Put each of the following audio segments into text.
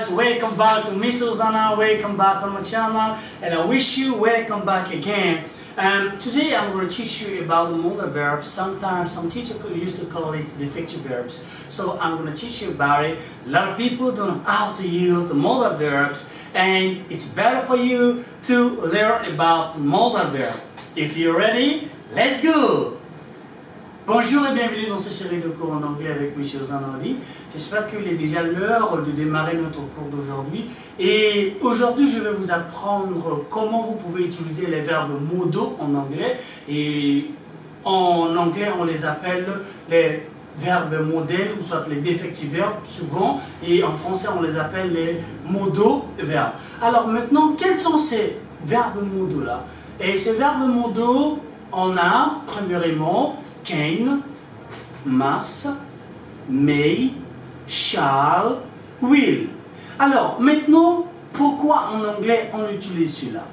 guys, welcome back to Miss Ozana, welcome back on my channel, and I wish you welcome back again. Today I'm going to teach you about the modal verbs. Sometimes some teachers used to call it defective verbs. So I'm going to teach you about it. A lot of people don't know how to use the modal verbs, and it's better for you to learn about modal verb. If you're ready, let's go! Bonjour et bienvenue dans ce série de cours en anglais avec Michel Zanardi. J'espère qu'il est déjà l'heure de démarrer notre cours d'aujourd'hui. Et aujourd'hui, je vais vous apprendre comment vous pouvez utiliser les verbes modaux en anglais. Et en anglais, on les appelle les verbes modèles ou soit les defective verbs souvent. Et en français, on les appelle les modaux verbes. Alors maintenant, quels sont ces verbes modaux là? Et ces verbes modaux, on a premièrement can, must, may, shall, will. Alors maintenant, pourquoi en anglais on utilise cela?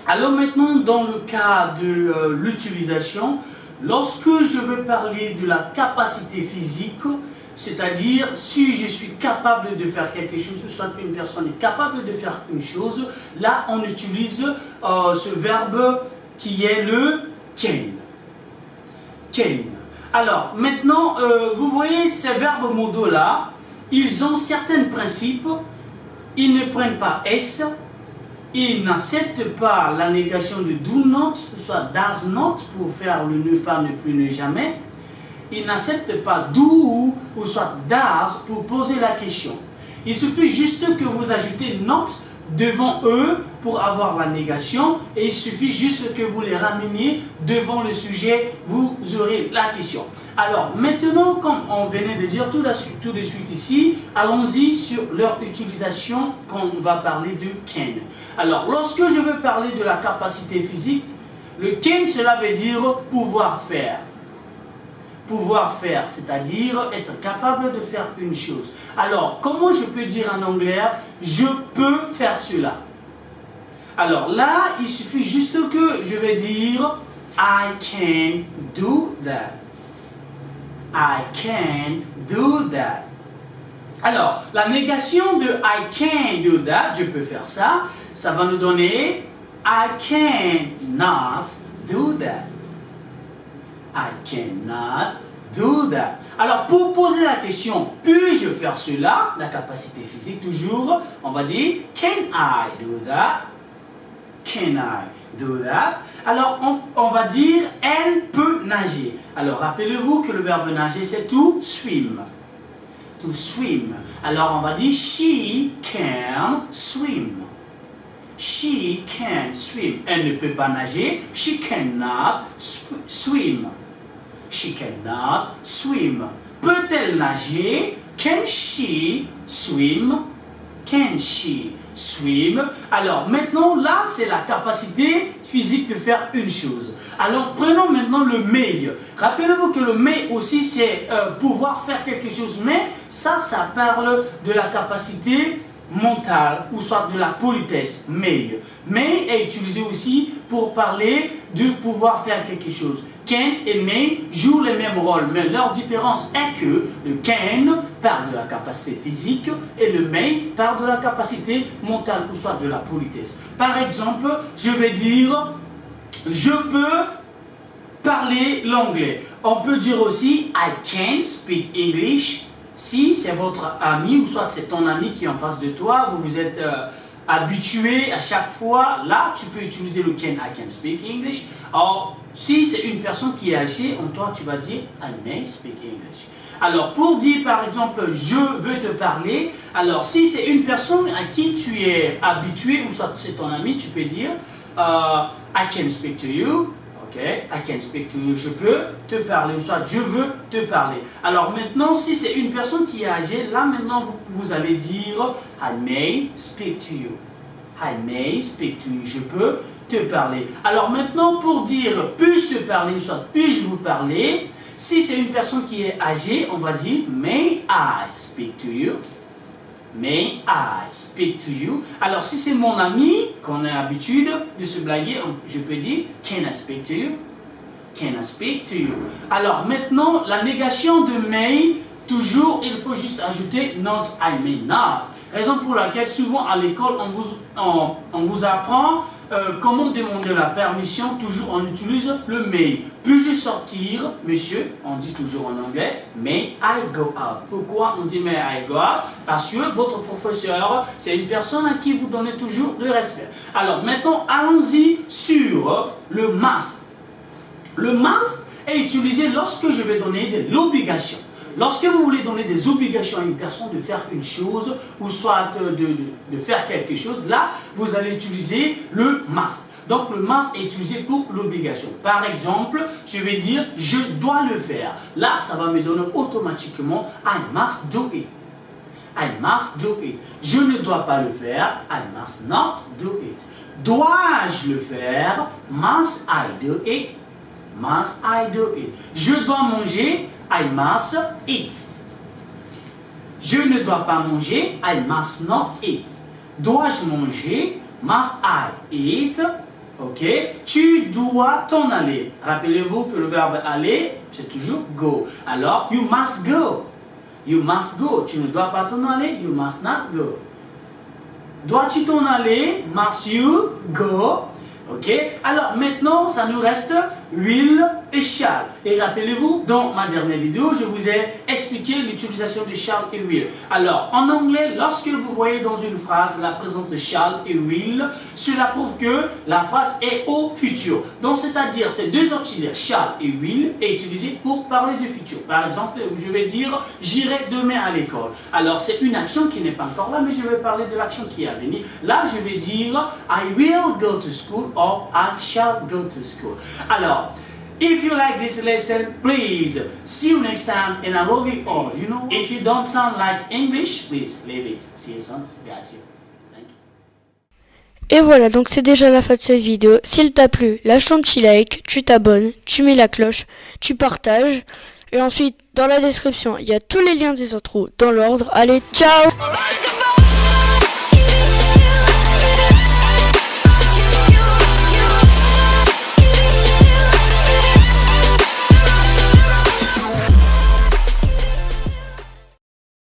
Alors maintenant, dans le cas de l'utilisation, lorsque je veux parler de la capacité physique, c'est-à-dire si je suis capable de faire quelque chose, soit une personne est capable de faire une chose, là on utilise ce verbe qui est le can. Can. Alors maintenant, vous voyez ces verbes modaux là, ils ont certains principes. Ils ne prennent pas S, ils n'acceptent pas la négation de do not, soit does not pour faire le ne pas, ne plus, ne jamais. Ils n'acceptent pas do ou soit does pour poser la question. Il suffit juste que vous ajoutez not devant eux pour avoir la négation, et il suffit juste que vous les rameniez devant le sujet, vous aurez la question. Alors maintenant, comme on venait de dire tout de suite ici, allons-y sur leur utilisation quand on va parler de can. Alors lorsque je veux parler de la capacité physique, le can, cela veut dire pouvoir faire. Pouvoir faire, c'est-à-dire être capable de faire une chose. Alors, comment je peux dire en anglais, je peux faire cela? Alors là, il suffit juste que je vais dire I can do that. I can do that. Alors, la négation de I can do that, je peux faire ça, ça va nous donner I cannot do that. I cannot do that. Alors, pour poser la question, puis-je faire cela? La capacité physique toujours, on va dire can I do that? Can I do that? Alors, on va dire elle peut nager. Alors, rappelez-vous que le verbe nager, c'est to swim. To swim. Alors, on va dire she can swim. She can swim. Elle ne peut pas nager. She cannot swim. She cannot swim. Peut-elle nager? Can she swim? Can she swim? Alors maintenant, là, c'est la capacité physique de faire une chose. Alors prenons maintenant le may. Rappelez-vous que le may aussi, c'est pouvoir faire quelque chose. Mais ça parle de la capacité mentale ou soit de la politesse. May. May est utilisé aussi pour parler de pouvoir faire quelque chose. Can et may jouent les mêmes rôles, mais leur différence est que le can parle de la capacité physique et le may parle de la capacité mentale ou soit de la politesse. Par exemple, je vais dire je peux parler l'anglais. On peut dire aussi I can speak English. Si c'est votre ami ou soit c'est ton ami qui est en face de toi, vous vous êtes habitué à chaque fois, là tu peux utiliser le can, I can speak English. Or, si c'est une personne qui est âgée, en toi tu vas dire I may speak English. Alors pour dire par exemple je veux te parler, alors si c'est une personne à qui tu es habitué ou soit c'est ton ami, tu peux dire I can speak to you. Okay, I can speak to you, je peux te parler, ou soit je veux te parler. Alors maintenant, si c'est une personne qui est âgée, là maintenant vous allez dire I may speak to you. I may speak to you, je peux te parler. Alors maintenant, pour dire puis-je te parler, ou soit puis-je vous parler, si c'est une personne qui est âgée, on va dire may I speak to you. May I speak to you? Alors, si c'est mon ami, qu'on a l'habitude de se blaguer, je peux dire can I speak to you? Can I speak to you? Alors, maintenant, la négation de may, toujours, il faut juste ajouter not, I may not. Raison pour laquelle souvent à l'école, on vous apprend comment demander la permission. Toujours on utilise le may. Puis-je sortir, monsieur? On dit toujours en anglais, may I go out. Pourquoi on dit may I go out? Parce que votre professeur, c'est une personne à qui vous donnez toujours le respect. Alors maintenant, allons-y sur le must. Le must est utilisé lorsque je vais donner de l'obligation. Lorsque vous voulez donner des obligations à une personne de faire une chose ou soit de faire quelque chose, là, vous allez utiliser le must. Donc, le must est utilisé pour l'obligation. Par exemple, je vais dire « je dois le faire ». Là, ça va me donner automatiquement « I must do it ». I must do it. Je ne dois pas le faire. I must not do it. Dois-je le faire? Must I do it? Must I do it? Je dois manger. I must eat. Je ne dois pas manger. I must not eat. Dois-je manger? Must I eat? Ok. Tu dois t'en aller. Rappelez-vous que le verbe aller, c'est toujours go. Alors, you must go. You must go. Tu ne dois pas t'en aller. You must not go. Dois-tu t'en aller? Must you go? Ok. Alors maintenant, ça nous reste will et shall. Et rappelez-vous, dans ma dernière vidéo, je vous ai expliqué l'utilisation de shall et will. Alors, en anglais, lorsque vous voyez dans une phrase la présence de shall et will, cela prouve que la phrase est au futur. Donc, c'est-à-dire, ces deux auxiliaires, shall et will, est utilisé pour parler du futur. Par exemple, je vais dire, j'irai demain à l'école. Alors, c'est une action qui n'est pas encore là, mais je vais parler de l'action qui est à venir. Là, je vais dire, I will go to school or I shall go to school. Alors, if you like this lesson, please see you next time and I love you all. You know, if you don't sound like English, please leave it. See you soon. Got you. Thank you. Et voilà, donc c'est déjà la fin de cette vidéo. S'il t'a plu, lâche ton petit like, tu t'abonnes, tu mets la cloche, tu partages. Et ensuite, dans la description, il y a tous les liens des intros dans l'ordre. Allez, ciao!